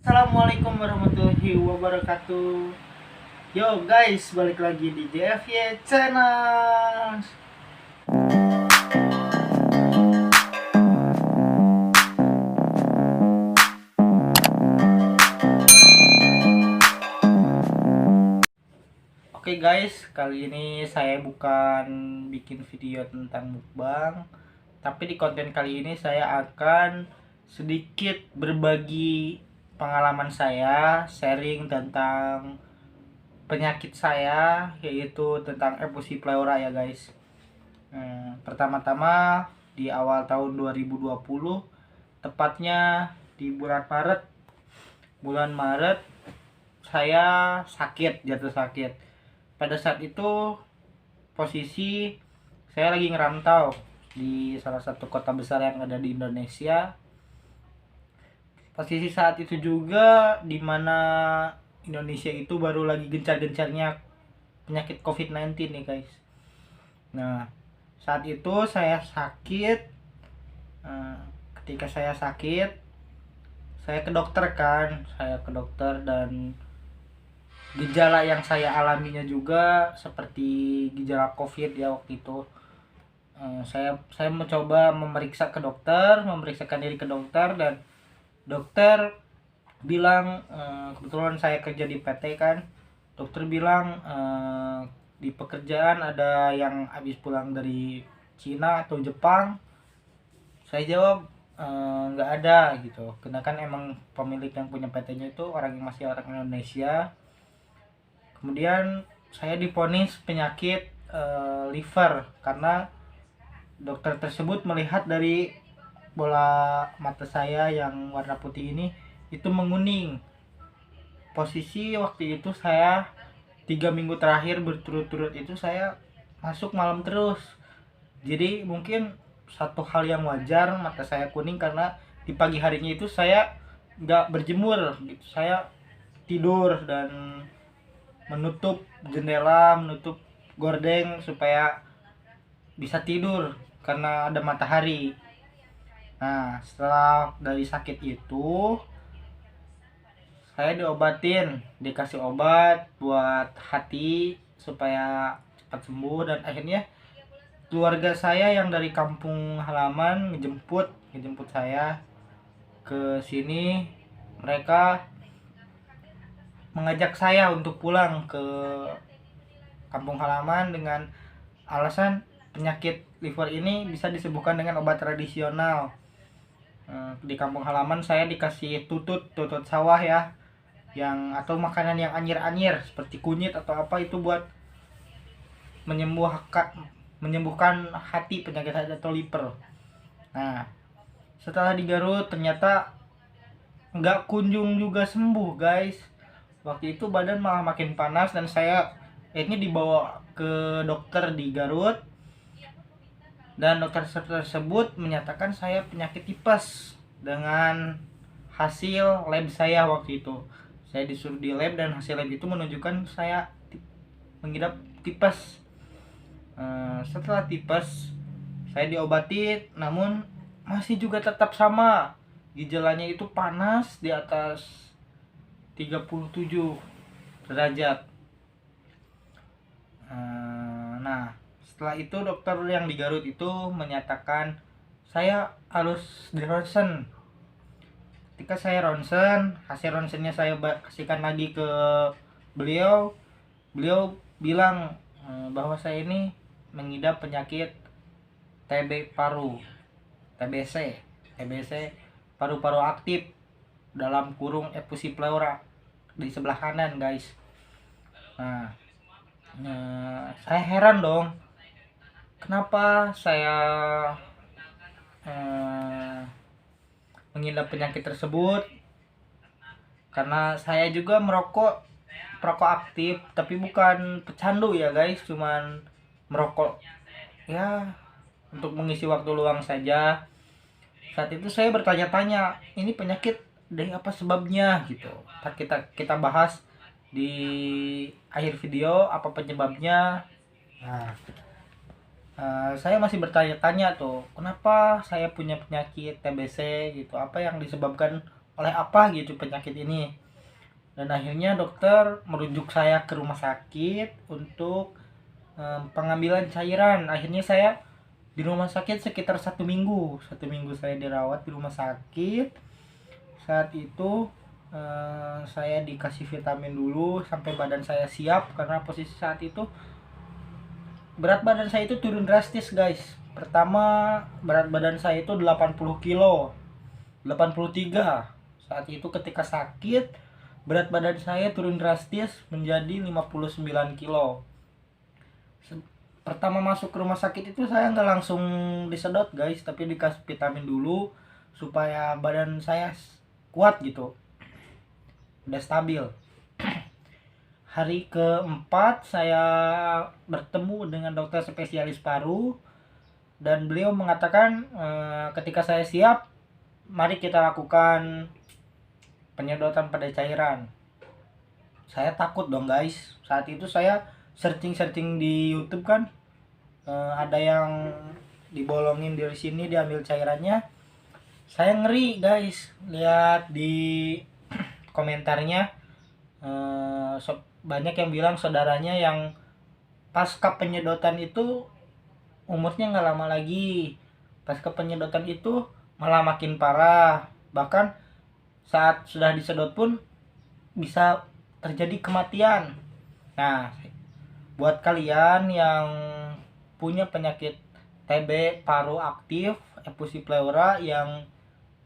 Assalamualaikum warahmatullahi wabarakatuh. Yo guys, balik lagi di JFY Channel. Oke guys, kali ini saya bukan bikin video tentang mukbang, tapi di konten kali ini saya akan sedikit berbagi pengalaman saya, sharing tentang penyakit saya, yaitu tentang epusi pleura ya guys. Pertama-tama di awal tahun 2020, tepatnya di bulan Maret saya jatuh sakit. Pada saat itu posisi saya lagi ngerantau di salah satu kota besar yang ada di Indonesia. Posisi saat itu juga di mana Indonesia itu baru lagi gencar-gencarnya penyakit COVID-19 nih guys. Nah, saat itu saya sakit. Ketika saya sakit, saya ke dokter dan gejala yang saya alaminya juga seperti gejala COVID ya waktu itu. Saya mencoba memeriksakan diri ke dokter, dan dokter bilang, kebetulan saya kerja di PT kan, dokter bilang di pekerjaan ada yang habis pulang dari Cina atau Jepang. Saya jawab nggak ada gitu, karena kan emang pemilik yang punya PT-nya itu masih orang Indonesia. Kemudian saya divonis penyakit liver karena dokter tersebut melihat dari bola mata saya yang warna putih ini itu menguning. Posisi waktu itu saya 3 minggu terakhir berturut-turut itu saya masuk malam terus. Jadi mungkin satu hal yang wajar mata saya kuning karena di pagi harinya itu saya nggak berjemur gitu. Saya tidur dan menutup jendela, menutup gordeng supaya bisa tidur karena ada matahari. Nah, setelah dari sakit itu saya dikasih obat buat hati supaya cepat sembuh, dan akhirnya keluarga saya yang dari kampung halaman ngejemput saya ke sini. Mereka mengajak saya untuk pulang ke kampung halaman dengan alasan penyakit liver ini bisa disembuhkan dengan obat tradisional. Di kampung halaman saya dikasih tutut sawah ya, yang atau makanan yang anyir-anyir seperti kunyit atau apa, itu buat menyembuhkan hati, penyakit hati atau liver. Nah, setelah di Garut ternyata nggak kunjung juga sembuh guys. Waktu itu badan malah makin panas, dan saya ini dibawa ke dokter di Garut, dan dokter tersebut menyatakan saya penyakit tipes dengan hasil lab saya waktu itu. Saya disuruh di lab dan hasil lab itu menunjukkan saya mengidap tipes. Setelah tipes saya diobati, namun masih juga tetap sama gejalanya, itu panas di atas 37 derajat. Nah, setelah itu dokter yang di Garut itu menyatakan saya harus di ronsen. Ketika saya ronsen, hasil ronsennya saya kasihkan lagi ke beliau. Beliau bilang bahwa saya ini mengidap penyakit TBC paru-paru aktif, dalam kurung epusi pleura, di sebelah kanan guys. Nah, saya heran dong, kenapa saya mengidap penyakit tersebut, karena saya juga perokok aktif, tapi bukan pecandu ya guys, cuman merokok ya untuk mengisi waktu luang saja. Saat itu saya bertanya-tanya, ini penyakit dari apa sebabnya gitu. Kita bahas di akhir video apa penyebabnya. Nah, saya masih bertanya-tanya tuh, kenapa saya punya penyakit TBC gitu, apa yang disebabkan oleh apa gitu penyakit ini. Dan akhirnya dokter merujuk saya ke rumah sakit untuk pengambilan cairan. Akhirnya saya di rumah sakit sekitar 1 minggu saya dirawat di rumah sakit. Saat itu saya dikasih vitamin dulu sampai badan saya siap, karena posisi saat itu berat badan saya itu turun drastis guys. Pertama berat badan saya itu 80 kilo, 83. Saat itu ketika sakit berat badan saya turun drastis menjadi 59 kilo. Pertama masuk ke rumah sakit itu saya nggak langsung disedot guys, tapi dikasih vitamin dulu supaya badan saya kuat gitu, udah stabil. Hari keempat saya bertemu dengan dokter spesialis paru, dan beliau mengatakan ketika saya siap, mari kita lakukan penyedotan pada cairan. Saya takut dong guys. Saat itu saya searching di YouTube kan, ada yang dibolongin dari sini, diambil cairannya. Saya ngeri guys, lihat di komentarnya banyak yang bilang saudaranya yang pasca penyedotan itu umurnya nggak lama lagi. Pasca penyedotan itu malah makin parah, bahkan saat sudah disedot pun bisa terjadi kematian. Nah, buat kalian yang punya penyakit TB paru aktif, efusi pleura, yang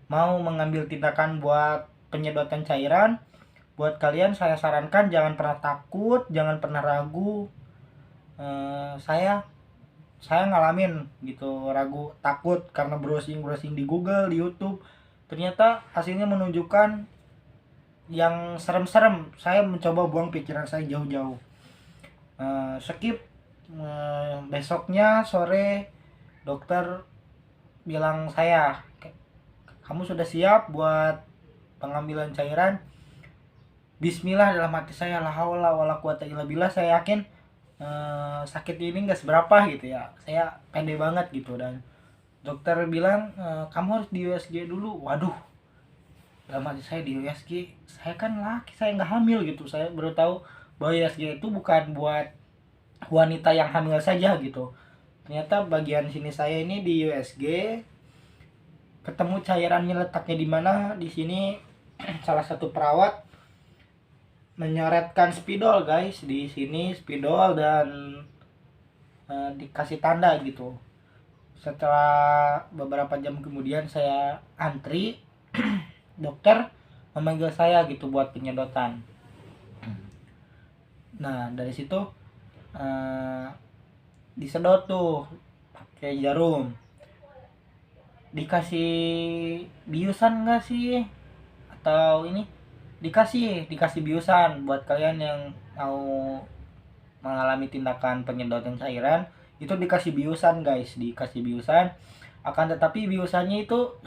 mau mengambil tindakan buat penyedotan cairan, buat kalian saya sarankan jangan pernah takut, jangan pernah ragu. Saya ngalamin gitu, ragu, takut karena browsing di Google, di YouTube. Ternyata hasilnya menunjukkan yang serem-serem. Saya mencoba buang pikiran saya jauh-jauh. Skip. Besoknya sore dokter bilang saya, kamu sudah siap buat pengambilan cairan. Bismillah dalam hati saya, la haula wala quwata illa billah. Saya yakin sakit ini nggak seberapa gitu ya. Saya pede banget gitu. Dan dokter bilang kamu harus di USG dulu. Waduh, dalam hati saya, di USG, saya kan laki, saya nggak hamil gitu. Saya baru tahu bahwa USG itu bukan buat wanita yang hamil saja gitu. Ternyata bagian sini saya ini di USG, ketemu cairannya letaknya di mana. Di sini salah satu perawat menyoretkan spidol guys, di sini spidol, dan dikasih tanda gitu. Setelah beberapa jam kemudian saya antri, dokter memanggil saya gitu buat penyedotan. Nah dari situ disedot tuh pakai jarum. Dikasih biusan nggak sih, atau ini dikasih biusan. Buat kalian yang mau mengalami tindakan penyedotan cairan itu dikasih biusan guys, dikasih biusan. Akan tetapi biusannya itu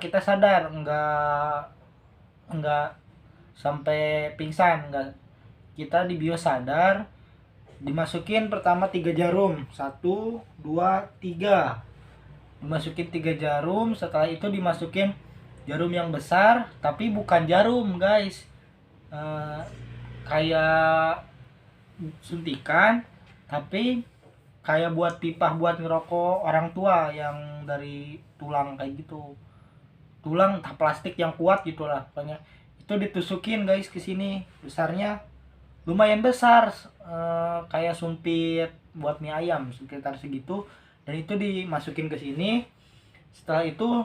kita sadar, enggak sampai pingsan, enggak. Kita dibius sadar, dimasukin pertama 3 jarum, 1, 2, 3, dimasukin 3 jarum. Setelah itu dimasukin jarum yang besar, tapi bukan jarum guys, kayak suntikan, tapi kayak buat pipa buat ngerokok orang tua yang dari tulang kayak gitu, tulang entah plastik yang kuat gitulah pokoknya. Itu ditusukin guys ke sini, besarnya lumayan besar, kayak sumpit buat mie ayam sekitar segitu. Dan itu dimasukin ke sini. Setelah itu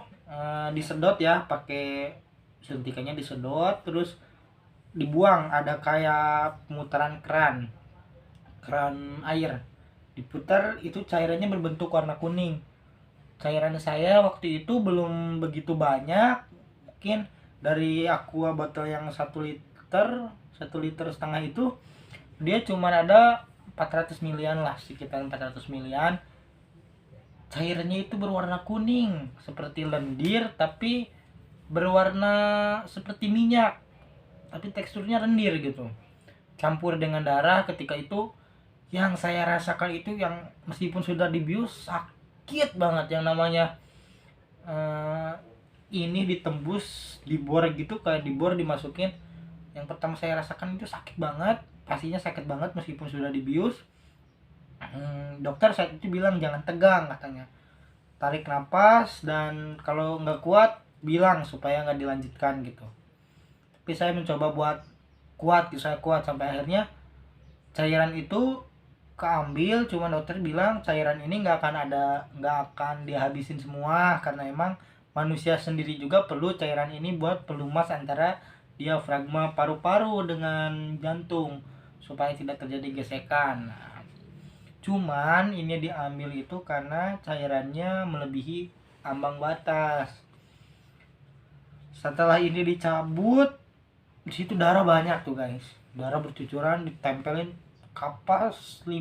disedot ya, pakai suntikannya disedot, terus dibuang. Ada kayak pemutaran keran air, diputar, itu cairannya berbentuk warna kuning. Cairan saya waktu itu belum begitu banyak, mungkin dari aqua botol yang 1,5 liter itu dia cuma ada 400 milian lah, sekitar 400 milian. Cairnya itu berwarna kuning seperti lendir, tapi berwarna seperti minyak, tapi teksturnya lendir gitu, campur dengan darah. Ketika itu yang saya rasakan itu, yang meskipun sudah dibius sakit banget, yang namanya ini ditembus, dibor gitu, kayak dibor dimasukin. Yang pertama saya rasakan itu sakit banget, pastinya sakit banget meskipun sudah dibius. Dokter saat itu bilang jangan tegang katanya, tarik nafas, dan kalau nggak kuat bilang supaya nggak dilanjutkan gitu. Tapi saya mencoba buat kuat, saya kuat sampai akhirnya cairan itu keambil. Cuma dokter bilang cairan ini nggak akan dihabisin semua, karena emang manusia sendiri juga perlu cairan ini buat pelumas antara diafragma paru-paru dengan jantung supaya tidak terjadi gesekan. Nah, cuman ini diambil itu karena cairannya melebihi ambang batas. Setelah ini dicabut, di situ darah banyak tuh guys, darah bercucuran, ditempelin kapas 5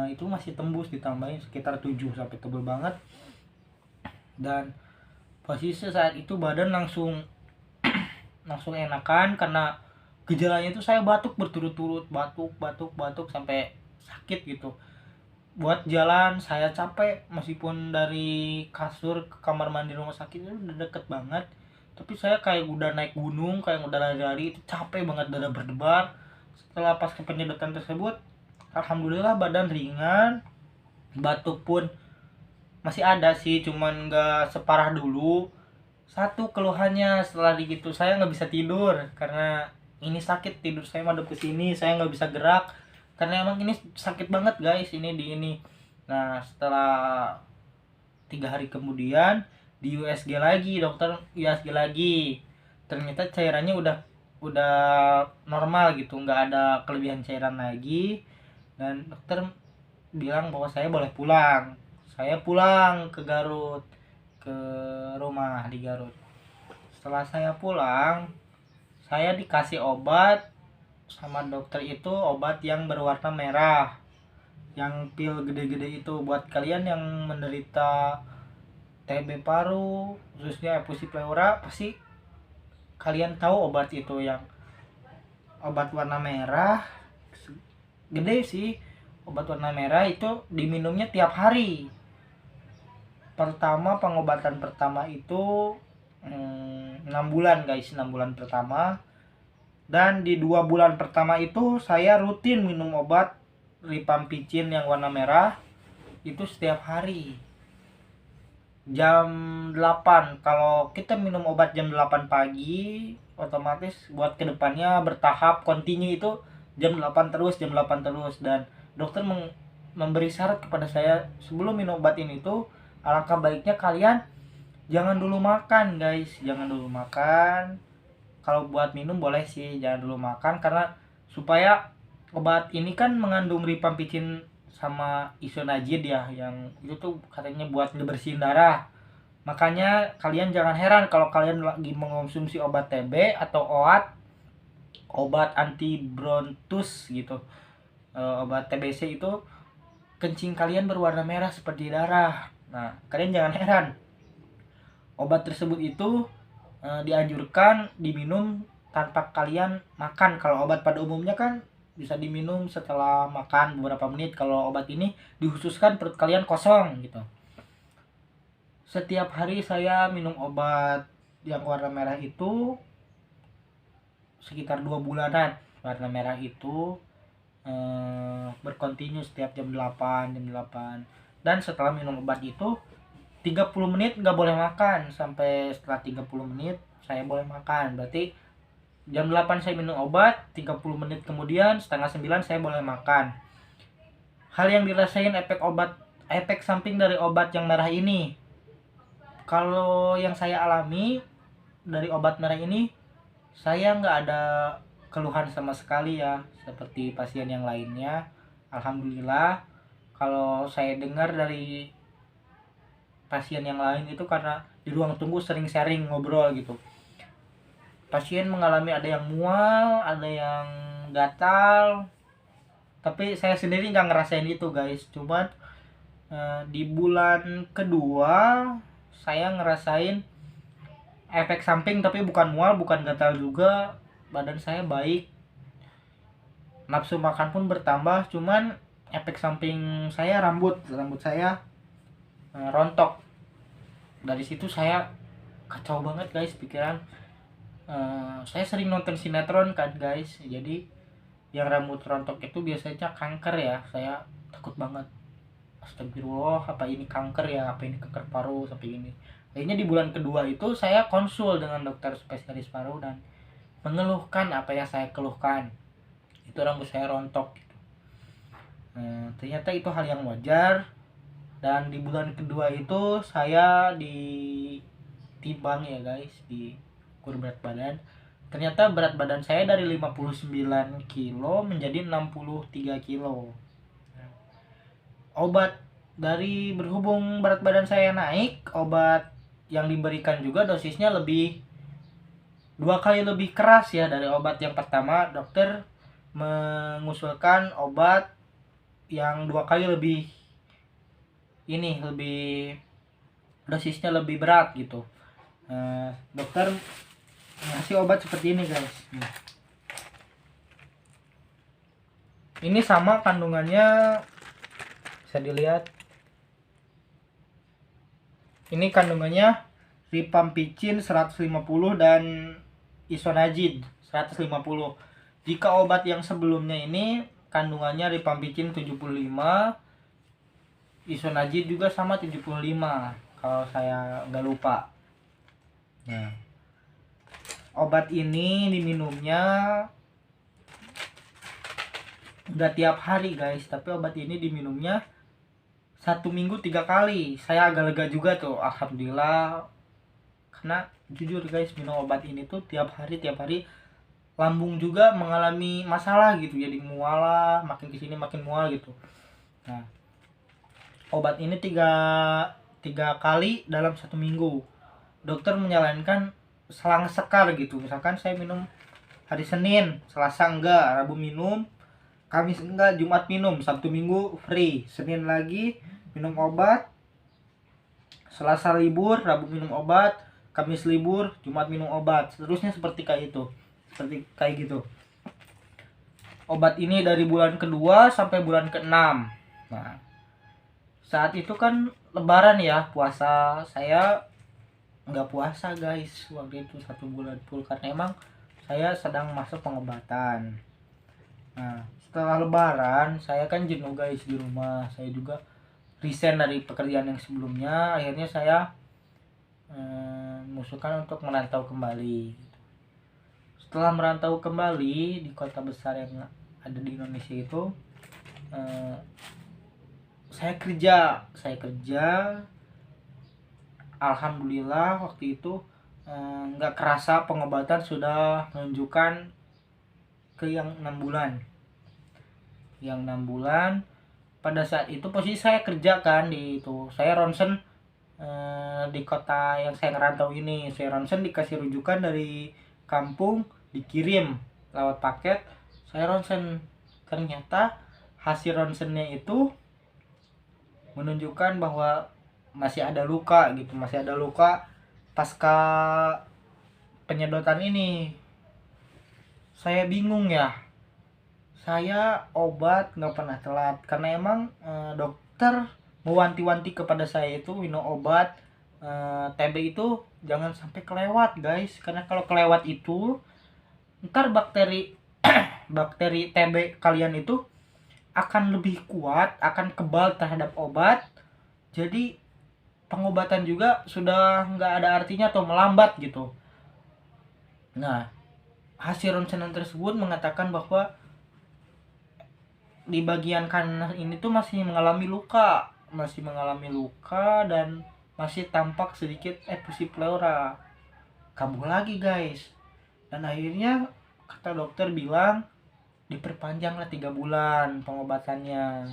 itu masih tembus, ditambahin sekitar 7 sampai tebel banget. Dan posisi saat itu badan langsung enakan, karena gejalanya itu saya batuk berturut-turut, batuk sampai sakit gitu. Buat jalan saya capek, meskipun dari kasur ke kamar mandi rumah sakit itu udah deket banget, tapi saya kayak udah naik gunung, kayak udah lari, itu capek banget, dada berdebar. Setelah pas penyedotan tersebut, alhamdulillah badan ringan, batuk pun masih ada sih, cuman nggak separah dulu. Satu keluhannya setelah gitu, saya nggak bisa tidur karena ini sakit, tidur saya madep ke sini, saya nggak bisa gerak karena emang ini sakit banget guys, ini di ini. Nah, setelah 3 hari kemudian di USG lagi, dokter USG lagi, ternyata cairannya udah normal gitu, nggak ada kelebihan cairan lagi. Dan dokter bilang bahwa saya boleh pulang. Saya pulang ke Garut, ke rumah di Garut. Setelah saya pulang, saya dikasih obat sama dokter itu, obat yang berwarna merah, yang pil gede-gede itu. Buat kalian yang menderita TB paru, khususnya epusi pleura, pasti kalian tahu obat itu, yang obat warna merah gede sih. Obat warna merah itu diminumnya tiap hari. Pertama, pengobatan pertama itu 6 bulan guys, 6 bulan pertama. Dan di 2 bulan pertama itu saya rutin minum obat rifampicin yang warna merah itu setiap hari jam 8. Kalau kita minum obat jam 8 pagi, otomatis buat kedepannya bertahap kontinu itu jam 8 terus, jam 8 terus. Dan dokter memberi syarat kepada saya, sebelum minum obat ini tuh alangkah baiknya kalian jangan dulu makan guys, jangan dulu makan. Kalau buat minum boleh sih, jangan dulu makan, karena supaya obat ini kan mengandung rifampicin sama isoniazid ya, yang itu tuh katanya buat ngebersihin darah. Makanya kalian jangan heran kalau kalian lagi mengonsumsi obat TB atau obat anti brontus gitu, obat TBC itu, kencing kalian berwarna merah seperti darah. Nah, kalian jangan heran, obat tersebut itu dianjurkan diminum tanpa kalian makan. Kalau obat pada umumnya kan bisa diminum setelah makan beberapa menit. Kalau obat ini dikhususkan perut kalian kosong gitu. Setiap hari saya minum obat yang warna merah itu sekitar 2 bulanan. Warna merah itu berkontinu setiap jam 8. Dan setelah minum obat itu 30 menit nggak boleh makan. Sampai setelah 30 menit saya boleh makan. Berarti jam 8 saya minum obat, 30 menit kemudian setengah 9 saya boleh makan. Hal yang dirasain efek samping dari obat yang merah ini, kalau yang saya alami dari obat merah ini, saya nggak ada keluhan sama sekali ya, seperti pasien yang lainnya. Alhamdulillah. Kalau saya dengar dari pasien yang lain itu, karena di ruang tunggu sering sharing, ngobrol gitu, pasien mengalami ada yang mual, ada yang gatal. Tapi saya sendiri nggak ngerasain itu guys. Cuman di bulan kedua saya ngerasain efek samping, tapi bukan mual, bukan gatal juga. Badan saya baik, nafsu makan pun bertambah. Cuman efek samping saya rambut saya rontok. Dari situ saya kacau banget guys pikiran. Saya sering nonton sinetron kan guys, jadi yang rambut rontok itu biasanya kanker ya. Saya takut banget, astagfirullah, apa ini kanker ya, apa ini kanker paru sampai ini. Akhirnya di bulan kedua itu saya konsul dengan dokter spesialis paru dan mengeluhkan apa yang saya keluhkan, itu rambut saya rontok gitu. Ternyata itu hal yang wajar. Dan di bulan kedua itu saya ditimbang ya guys, di ukur berat badan. Ternyata berat badan saya dari 59 kilo menjadi 63 kilo. Obat, dari berhubung berat badan saya naik, obat yang diberikan juga dosisnya lebih, 2 kali lebih keras ya dari obat yang pertama. Dokter mengusulkan obat yang 2 kali lebih, ini lebih, dosisnya lebih berat gitu. Dokter ngasih obat seperti ini guys. Ini sama kandungannya, bisa dilihat. Ini kandungannya rifampicin 150 dan isonazid 150. Jika obat yang sebelumnya ini kandungannya rifampicin 75, isonazid juga sama 75 kalau saya nggak lupa. Nah, obat ini diminumnya nggak tiap hari guys, tapi obat ini diminumnya 1 minggu 3 kali. Saya agak lega juga tuh, alhamdulillah. Karena jujur guys, minum obat ini tuh tiap hari lambung juga mengalami masalah gitu, jadi mual lah, makin kesini makin mual gitu. Nah, obat ini tiga kali dalam 1 minggu. Dokter menyarankan selang sekar gitu. Misalkan saya minum hari Senin, Selasa enggak, Rabu minum, Kamis enggak, Jumat minum, Sabtu Minggu free, Senin lagi minum obat, Selasa libur, Rabu minum obat, Kamis libur, Jumat minum obat. Seterusnya seperti kayak itu. Seperti kayak gitu. Obat ini dari bulan kedua sampai bulan ke-6. Nah, saat itu kan lebaran ya, puasa. Saya nggak puasa guys waktu itu 1 bulan full, karena emang saya sedang masuk pengobatan. Nah, setelah lebaran saya kan jenuh guys di rumah. Saya juga resign dari pekerjaan yang sebelumnya. Akhirnya saya mengusulkan untuk merantau kembali. Setelah merantau kembali di kota besar yang ada di Indonesia itu, saya kerja. Alhamdulillah waktu itu nggak kerasa pengobatan sudah menunjukkan ke yang 6 bulan. Yang 6 bulan, pada saat itu posisi saya kerja kan di itu. Saya ronsen di kota yang saya ngerantau ini. Saya ronsen, dikasih rujukan dari kampung, dikirim lewat paket. Saya ronsen, ternyata hasil ronsennya itu menunjukkan bahwa masih ada luka gitu, masih ada luka pasca penyedotan ini. Saya bingung ya, saya obat nggak pernah telat, karena emang dokter mewanti-wanti kepada saya itu minum obat TB itu jangan sampai kelewat guys, karena kalau kelewat itu ntar bakteri bakteri TB kalian itu akan lebih kuat, akan kebal terhadap obat, jadi pengobatan juga sudah nggak ada artinya atau melambat gitu. Nah, hasil ronsenan tersebut mengatakan bahwa di bagian kanan ini tuh masih mengalami luka, dan masih tampak sedikit efusi pleura. Kambuh lagi guys. Dan akhirnya kata dokter bilang diperpanjanglah 3 bulan pengobatannya.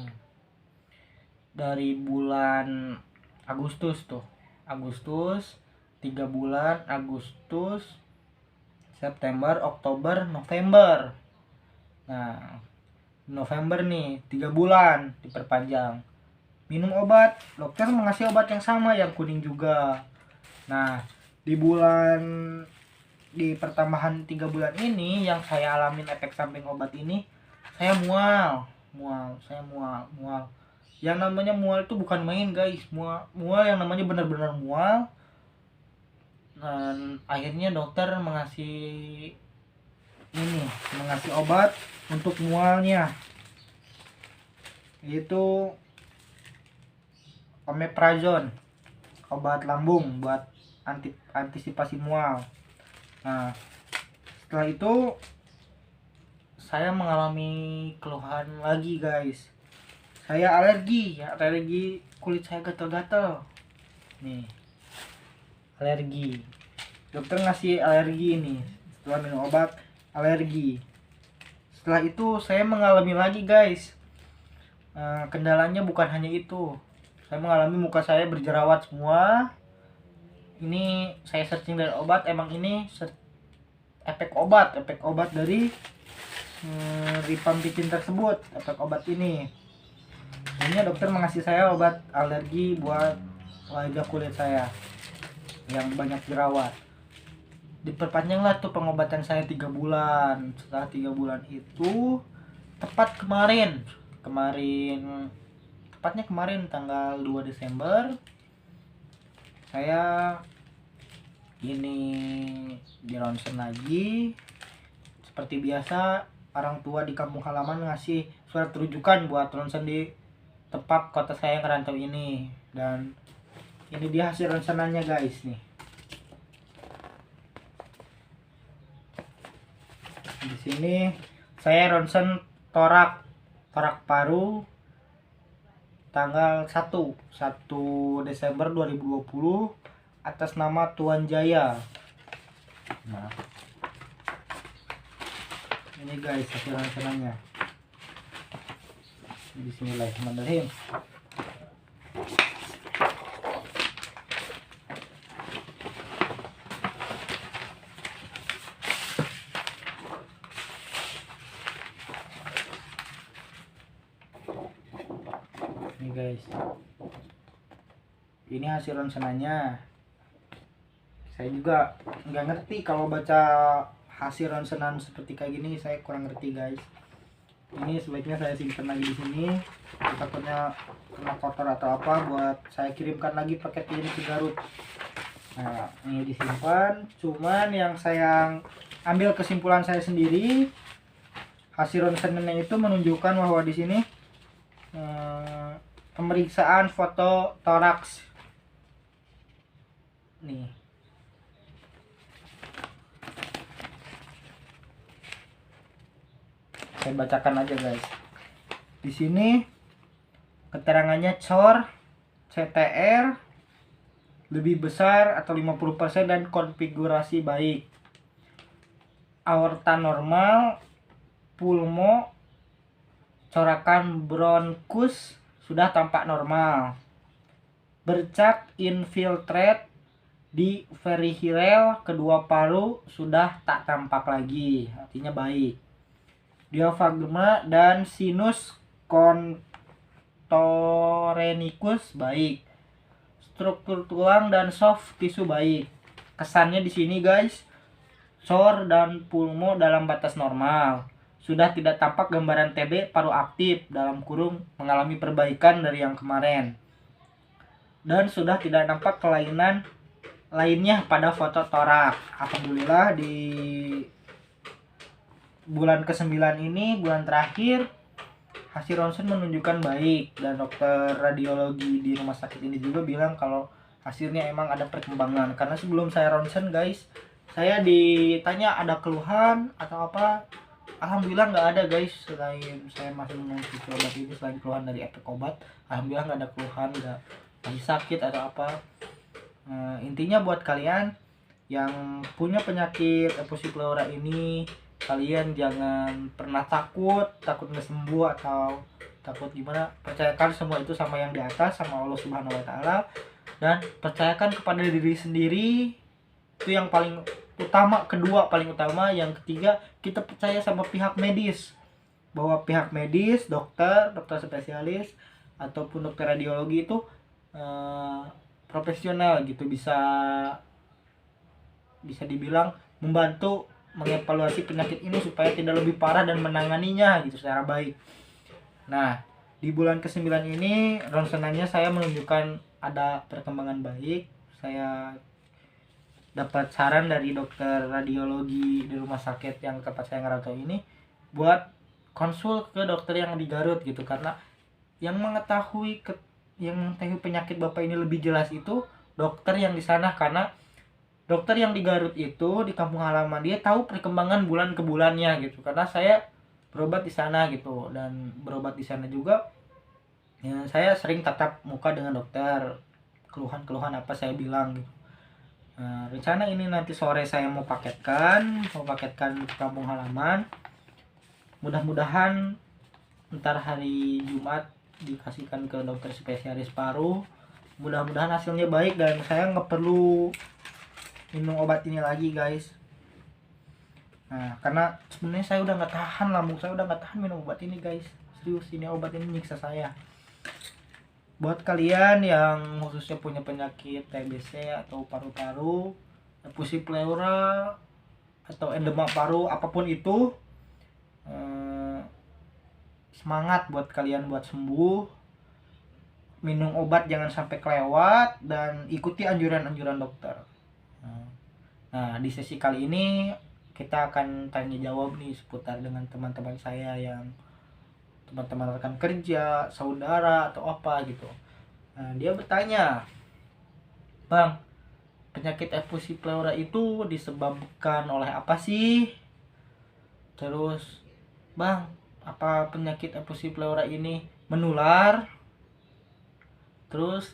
Dari bulan Agustus 3 bulan, Agustus, September, Oktober, November. Nah, November nih 3 bulan diperpanjang. Minum obat, dokter mengasih obat yang sama, yang kuning juga. Nah, di pertambahan 3 bulan ini yang saya alamin efek samping obat ini, saya mual. Yang namanya mual itu bukan main guys, mual yang namanya benar-benar mual. Dan akhirnya dokter mengasih obat untuk mualnya, yaitu omeprazol, obat lambung buat antisipasi mual. Nah, setelah itu saya mengalami keluhan lagi guys. Saya alergi kulit saya gatal-gatal. Nih, alergi. Dokter ngasih alergi ini setelah minum obat alergi. Setelah itu saya mengalami lagi guys. Kendalanya bukan hanya itu. Saya mengalami muka saya berjerawat semua. Ini saya searching dari obat, emang ini efek obat dari rifampicin tersebut, efek obat ini. Akhirnya dokter mengasih saya obat alergi buat wajah kulit saya yang banyak jerawat. Diperpanjanglah tuh pengobatan saya 3 bulan. Setelah 3 bulan itu tepat kemarin tanggal 2 Desember saya ini di ronsen lagi. Seperti biasa, orang tua di kampung halaman ngasih surat rujukan buat ronsen di tempat kota saya yang ngerantau ini. Dan ini dia hasil ronsenannya guys nih. Di sini saya ronsen torak paru tanggal 1 Desember 2020 atas nama Tuan Jaya. Nah, ini guys hasil ronsenannya. Bismillahirrahmanirrahim. Ini guys, ini hasil ronsenannya. Saya juga nggak ngerti kalau baca hasil ronsenan seperti kayak gini, saya kurang ngerti guys. Ini sebaiknya saya simpan lagi di sini, takutnya kena kotor atau apa, buat saya kirimkan lagi paket ini ke Garut. Nah, ini disimpan. Cuman yang saya ambil kesimpulan saya sendiri, hasil ronsenannya itu menunjukkan bahwa di sini pemeriksaan foto toraks nih. Saya bacakan aja guys. Di sini keterangannya COR CTR lebih besar atau 50% dan konfigurasi baik. Aorta normal, pulmo, corakan bronkus sudah tampak normal. Bercak infiltrate di perihel kedua paru sudah tak tampak lagi, artinya baik. Diafragma dan sinus contorhenicus baik. Struktur tulang dan soft tisu baik. Kesannya di sini guys, cor dan pulmo dalam batas normal. Sudah tidak tampak gambaran TB paru aktif dalam kurung mengalami perbaikan dari yang kemarin. Dan sudah tidak nampak kelainan lainnya pada foto torak. Alhamdulillah di bulan ke-9 ini, bulan terakhir, hasil ronsen menunjukkan baik. Dan dokter radiologi di rumah sakit ini juga bilang kalau hasilnya emang ada perkembangan. Karena sebelum saya ronsen guys, saya ditanya ada keluhan atau apa. Alhamdulillah nggak ada guys, selain saya masih mengonsumsi obat ini, selain keluhan dari efek obat, alhamdulillah nggak ada keluhan, nggak lagi sakit atau apa. Intinya buat kalian yang punya penyakit eposi pleura ini, kalian jangan pernah takut nggak sembuh atau takut gimana. Percayakan semua itu sama yang di atas, sama Allah Subhanahu Wa Taala, dan percayakan kepada diri sendiri. Itu yang paling utama. Kedua paling utama, yang ketiga kita percaya sama pihak medis, bahwa pihak medis, dokter spesialis ataupun dokter radiologi itu profesional gitu, bisa dibilang membantu mengevaluasi penyakit ini supaya tidak lebih parah dan menanganinya gitu secara baik. Nah, di bulan ke-9 ini ronsenannya saya menunjukkan ada perkembangan baik. Saya dapat saran dari dokter radiologi di rumah sakit yang tempat saya ngerantau ini buat konsul ke dokter yang di Garut gitu, karena yang mengetahui penyakit bapak ini lebih jelas itu dokter yang di sana, karena dokter yang di Garut itu di kampung halaman dia tahu perkembangan bulan ke bulannya gitu, karena saya berobat di sana gitu, dan berobat di sana juga ya, saya sering tatap muka dengan dokter, keluhan-keluhan apa saya bilang gitu. Nah, rencana ini nanti sore saya mau paketkan ke kampung halaman. Mudah-mudahan ntar hari Jumat dikasihkan ke dokter spesialis paru. Mudah-mudahan hasilnya baik dan saya nggak perlu minum obat ini lagi guys. Nah, karena sebenarnya saya udah nggak tahan, lambung saya udah nggak tahan minum obat ini guys. Serius, ini obat ini nyiksa saya. Buat kalian yang khususnya punya penyakit TBC atau paru-paru, efusi pleura atau endema paru, apapun itu, semangat buat kalian buat sembuh. Minum obat jangan sampai kelewat dan ikuti anjuran-anjuran dokter. Nah, di sesi kali ini kita akan tanya jawab nih seputar dengan teman-teman saya yang teman-teman rekan kerja, saudara atau apa gitu. Nah, dia bertanya, "Bang, penyakit efusi pleura itu disebabkan oleh apa sih?" Terus, "Bang, apa penyakit efusi pleura ini menular?" Terus,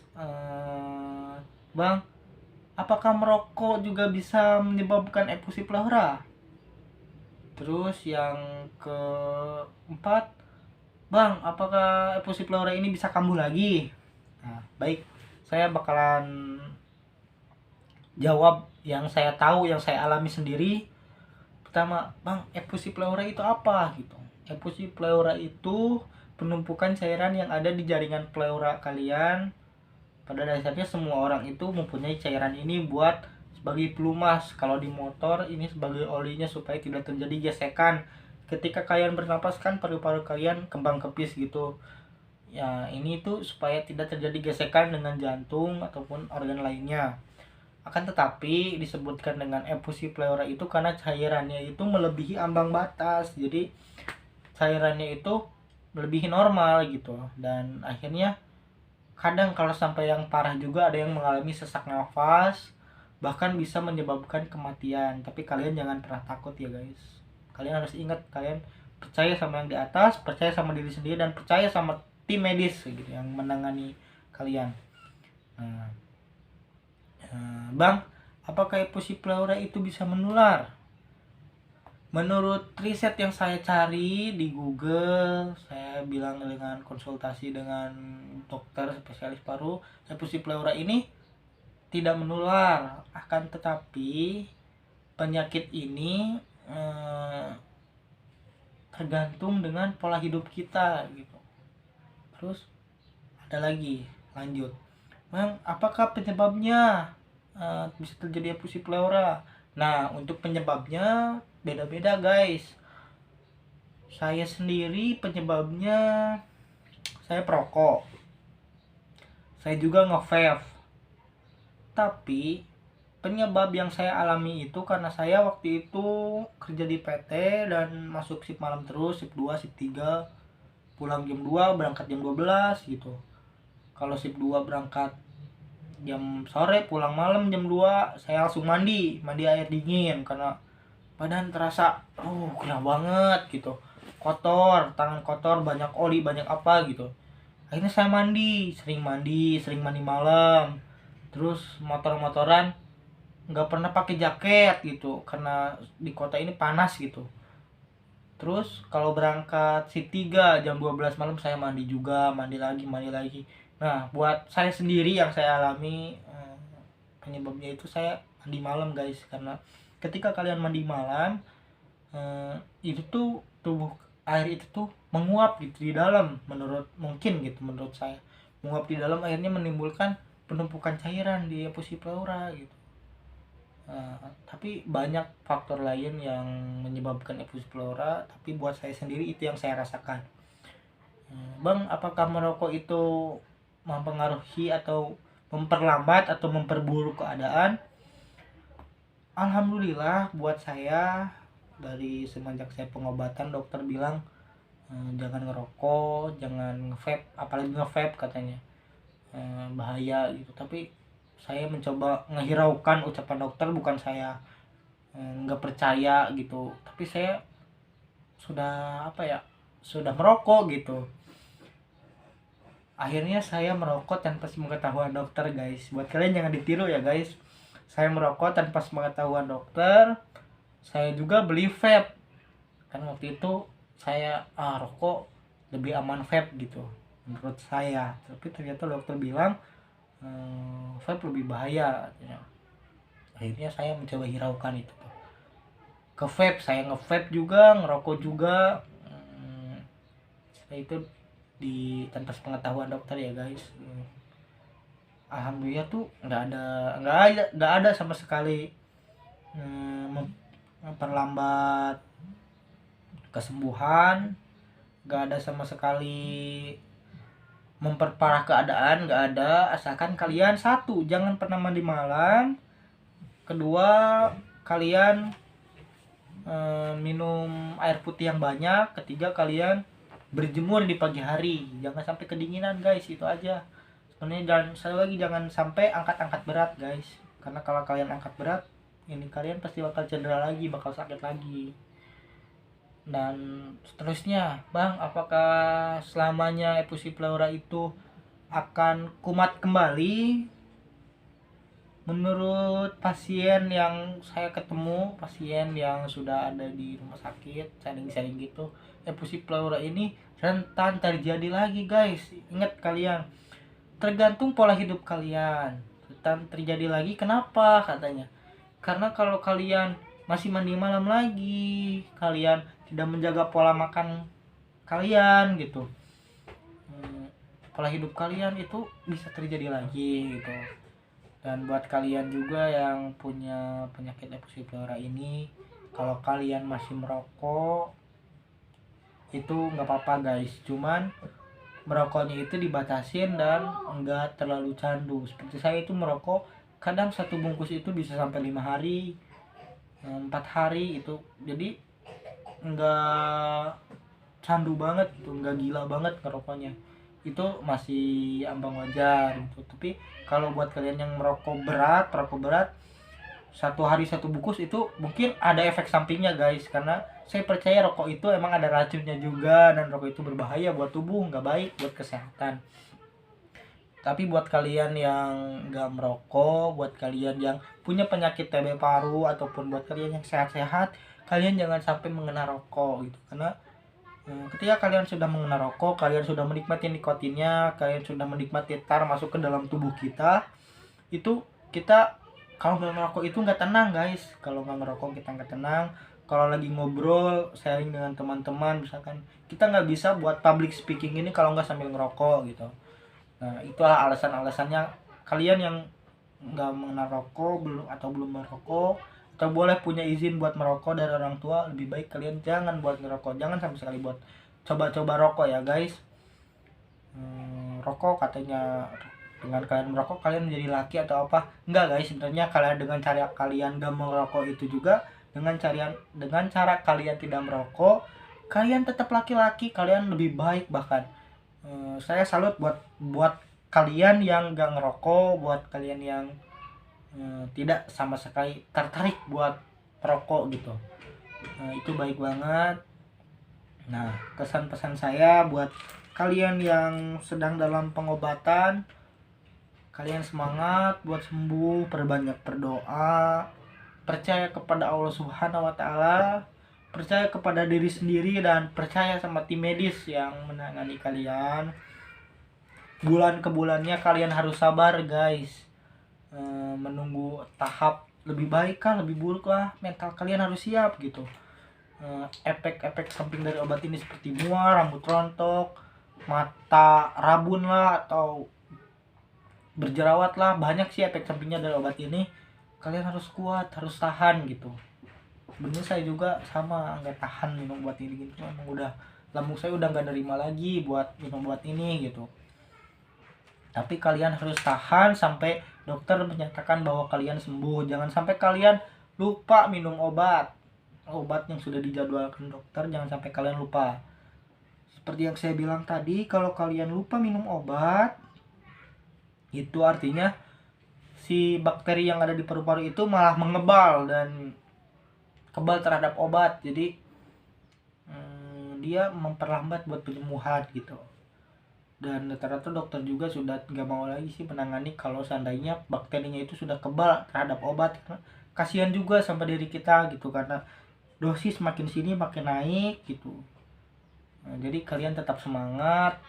"Bang, apakah merokok juga bisa menyebabkan efusi pleura?" Terus yang keempat, "Bang, apakah efusi pleura ini bisa kambuh lagi?" Nah, baik, saya bakalan jawab yang saya tahu, yang saya alami sendiri. Pertama, "Bang, efusi pleura itu apa?" gitu. Efusi pleura itu penumpukan cairan yang ada di jaringan pleura kalian. Pada dasarnya semua orang itu mempunyai cairan ini buat sebagai pelumas. Kalau di motor ini sebagai olinya supaya tidak terjadi gesekan. Ketika kalian bernapas kan paru-paru kalian kembang kepis gitu. Ya, ini tuh supaya tidak terjadi gesekan dengan jantung ataupun organ lainnya. Akan tetapi disebutkan dengan efusi pleura itu karena cairannya itu melebihi ambang batas. Jadi cairannya itu melebihi normal gitu. Dan akhirnya kadang kalau sampai yang parah juga ada yang mengalami sesak nafas, bahkan bisa menyebabkan kematian. Tapi kalian jangan pernah takut ya guys. Kalian harus ingat, kalian percaya sama yang di atas, percaya sama diri sendiri, dan percaya sama tim medis gitu yang menangani kalian. Nah, Bang, apakah efusi pleura itu bisa menular? Menurut riset yang saya cari di Google, saya bilang dengan konsultasi dengan dokter spesialis paru, efusi pleura ini tidak menular. Akan tetapi penyakit ini tergantung dengan pola hidup kita gitu. Terus ada lagi, lanjut, "Bang, apakah penyebabnya bisa terjadi efusi pleura?" Nah, untuk penyebabnya beda-beda guys. Saya sendiri penyebabnya, saya perokok, saya juga nge-vape. Tapi penyebab yang saya alami itu karena saya waktu itu kerja di PT dan masuk shift malam terus, shift 2, shift 3, pulang jam 2, berangkat jam 12 gitu. Kalau shift 2 berangkat jam sore, pulang malam jam 2, saya langsung mandi air dingin karena badan terasa kena banget gitu, kotor, tangan kotor, banyak oli, banyak apa gitu. Akhirnya saya sering mandi malam. Terus motor-motoran nggak pernah pakai jaket gitu karena di kota ini panas gitu. Terus kalau berangkat shift 3 jam 12 malam saya mandi juga, mandi lagi. Nah, buat saya sendiri yang saya alami penyebabnya itu saya mandi malam guys, karena ketika kalian mandi malam itu tuh tubuh air itu tuh menguap gitu di dalam, menurut saya menguap di dalam, akhirnya menimbulkan penumpukan cairan di efusi pleura gitu. Tapi banyak faktor lain yang menyebabkan efusi pleura, tapi buat saya sendiri itu yang saya rasakan. Bang, apakah merokok itu mempengaruhi atau memperlambat atau memperburuk keadaan? alhamdulillah buat saya, dari semenjak saya pengobatan dokter bilang jangan ngerokok, jangan nge-vape, apalagi nge-vape katanya bahaya gitu. Tapi saya mencoba ngehiraukan ucapan dokter, bukan saya nggak percaya gitu, tapi saya sudah apa ya, sudah merokok gitu. Akhirnya saya merokok tanpa sepengetahuan dokter guys. Buat kalian jangan ditiru ya guys, saya merokok tanpa sepengetahuan dokter. Saya juga beli vape, kan waktu itu saya rokok lebih aman vape gitu menurut saya, tapi ternyata dokter bilang vape lebih bahaya katanya. Akhirnya saya mencoba hiraukan itu tuh ke vape, saya nge-vape juga, ngerokok juga. Setelah itu di tanpa pengetahuan dokter ya guys. Alhamdulillah tuh nggak ada sama sekali memperlambat kesembuhan, nggak ada sama sekali memperparah keadaan, nggak ada. Asalkan kalian, satu, jangan pernah mandi malam, kedua, kalian minum air putih yang banyak, ketiga, kalian berjemur di pagi hari, jangan sampai kedinginan guys. Itu aja sebenarnya. Dan sekali lagi, jangan sampai angkat-angkat berat guys, karena kalau kalian angkat berat ini, kalian pasti bakal cedera lagi, bakal sakit lagi. Dan seterusnya, bang, apakah selamanya efusi pleura itu akan kumat kembali? Menurut pasien yang saya ketemu, pasien yang sudah ada di rumah sakit, sharing-sharing gitu, efusi pleura ini rentan terjadi lagi guys. Ingat kalian, tergantung pola hidup kalian, rentan terjadi lagi. Kenapa katanya? Karena kalau kalian masih mandi malam lagi, kalian tidak menjaga pola makan kalian gitu, pola hidup kalian itu bisa terjadi lagi gitu. Dan buat kalian juga yang punya penyakit efusi pleura ini, kalau kalian masih merokok itu nggak apa-apa guys, cuman merokoknya itu dibatasin dan enggak terlalu candu. Seperti saya itu merokok kadang satu bungkus itu bisa sampai 5 hari, 4 hari itu. Jadi enggak candu banget gitu, enggak gila banget ngerokoknya, itu masih ambang wajar gitu. Tapi kalau buat kalian yang merokok berat, 1 hari 1 bungkus itu mungkin ada efek sampingnya guys, karena saya percaya rokok itu emang ada racunnya juga, dan rokok itu berbahaya buat tubuh, nggak baik buat kesehatan. Tapi buat kalian yang nggak merokok, buat kalian yang punya penyakit TB paru, ataupun buat kalian yang sehat-sehat, kalian jangan sampai mengenal rokok gitu. Karena ketika kalian sudah mengenal rokok, kalian sudah menikmati nikotinnya, kalian sudah menikmati tar masuk ke dalam tubuh kita, itu kita kalau nggak ngerokok itu nggak tenang guys. Kalau nggak ngerokok kita nggak tenang. Kalau lagi ngobrol sharing dengan teman-teman, misalkan kita nggak bisa buat public speaking ini kalau nggak sambil ngerokok gitu. Nah, itulah alasan-alasannya kalian yang nggak mengenal rokok, belum merokok, atau boleh punya izin buat merokok dari orang tua, lebih baik kalian jangan buat ngerokok, jangan sama sekali buat coba-coba rokok ya guys. Rokok katanya dengan kalian merokok kalian menjadi laki atau apa? Enggak guys, sebenarnya kalian dengan cara kalian gak merokok itu juga, dengan cara kalian tidak merokok, kalian tetap laki-laki, kalian lebih baik bahkan. Saya salut buat kalian yang gak ngerokok, buat kalian yang tidak sama sekali tertarik buat perokok gitu. Itu baik banget. Nah, kesan pesan saya buat kalian yang sedang dalam pengobatan, kalian semangat buat sembuh, perbanyak berdoa, percaya kepada Allah Subhanahu wa taala, percaya kepada diri sendiri, dan percaya sama tim medis yang menangani kalian. Bulan ke bulannya kalian harus sabar guys, menunggu tahap lebih baik kah, lebih buruk lah, mental kalian harus siap gitu. Efek-efek samping dari obat ini seperti mual, rambut rontok, mata rabun lah, atau berjerawat lah, banyak sih efek sampingnya dari obat ini. Kalian harus kuat, harus tahan gitu. Bener, saya juga sama nggak tahan minum obat ini gitu. Emang udah lambung saya udah nggak nerima lagi buat minum obat ini gitu. Tapi kalian harus tahan sampai dokter menyatakan bahwa kalian sembuh. Jangan sampai kalian lupa minum obat yang sudah dijadwalkan dokter. Jangan sampai kalian lupa. Seperti yang saya bilang tadi, kalau kalian lupa minum obat, itu artinya si bakteri yang ada di paru-paru itu malah mengebal dan kebal terhadap obat. Jadi dia memperlambat buat penyembuhan gitu. Dan rata-rata dokter juga sudah nggak mau lagi sih menangani kalau seandainya bakterinya itu sudah kebal terhadap obat. Kasihan juga sama diri kita gitu, karena dosis makin sini makin naik gitu. Jadi kalian tetap semangat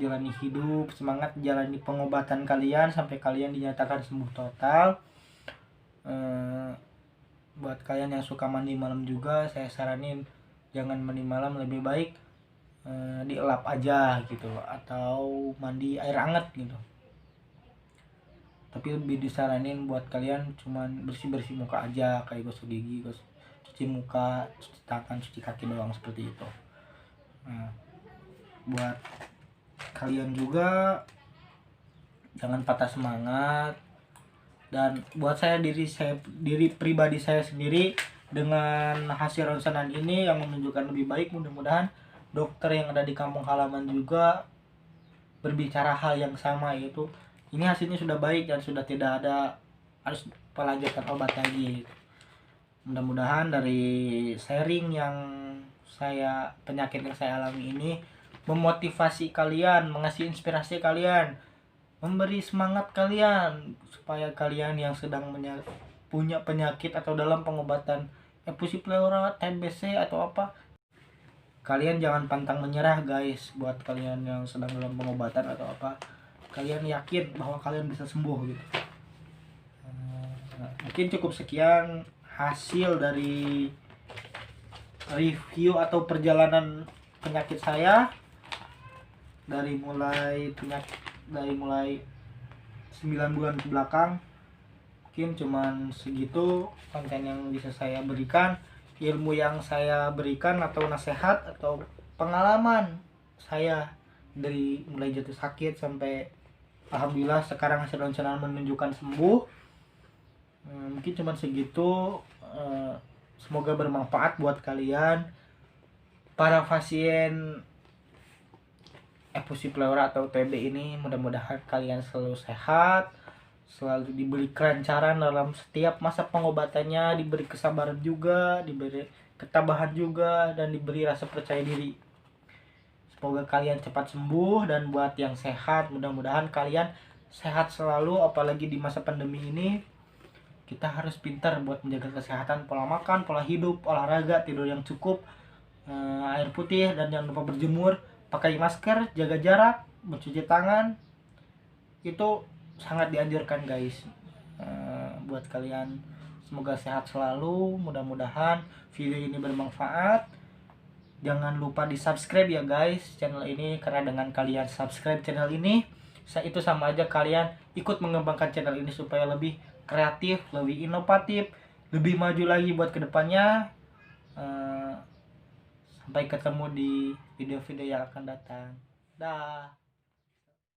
jalani hidup, semangat jalani pengobatan kalian sampai kalian dinyatakan sembuh total. Buat kalian yang suka mandi malam juga, saya saranin jangan mandi malam, lebih baik dielap aja gitu, atau mandi air hangat gitu. Tapi lebih disaranin buat kalian cuman bersih-bersih muka aja, kayak gosok gigi, cuci muka, cuci tangan, cuci kaki doang, seperti itu. Nah, buat kalian juga jangan patah semangat. Dan buat diri pribadi saya sendiri, dengan hasil ronsenan ini yang menunjukkan lebih baik, mudah-mudahan dokter yang ada di kampung halaman juga berbicara hal yang sama, yaitu ini hasilnya sudah baik dan sudah tidak ada harus pelanjutan obat lagi. Mudah-mudahan dari sharing penyakit yang saya alami ini memotivasi kalian, mengasih inspirasi kalian, memberi semangat kalian supaya kalian yang sedang punya penyakit atau dalam pengobatan efusi pleura, TBC atau apa, kalian jangan pantang menyerah guys. Buat kalian yang sedang dalam pengobatan atau apa, kalian yakin bahwa kalian bisa sembuh gitu. Mungkin cukup sekian hasil dari review atau perjalanan penyakit saya dari mulai 9 bulan ke belakang. Mungkin cuman segitu konten yang bisa saya berikan, ilmu yang saya berikan, atau nasihat atau pengalaman saya dari mulai jatuh sakit sampai alhamdulillah sekarang hasil ronsenan menunjukkan sembuh. Mungkin cuma segitu. Semoga bermanfaat buat kalian para pasien efusi pleura atau TB ini. Mudah-mudahan kalian selalu sehat, selalu diberi kelancaran dalam setiap masa pengobatannya, diberi kesabaran juga, diberi ketabahan juga, dan diberi rasa percaya diri. Semoga kalian cepat sembuh. Dan buat yang sehat, mudah-mudahan kalian sehat selalu, apalagi di masa pandemi ini. Kita harus pintar buat menjaga kesehatan, pola makan, pola hidup, olahraga, tidur yang cukup, air putih, dan jangan lupa berjemur, pakai masker, jaga jarak, mencuci tangan. Itu sangat dianjurkan guys. Buat kalian semoga sehat selalu. Mudah-mudahan video ini bermanfaat. Jangan lupa di subscribe ya guys channel ini, karena dengan kalian subscribe channel ini, itu sama aja kalian ikut mengembangkan channel ini supaya lebih kreatif, lebih inovatif, lebih maju lagi buat kedepannya. Sampai ketemu di video-video yang akan datang. Dah.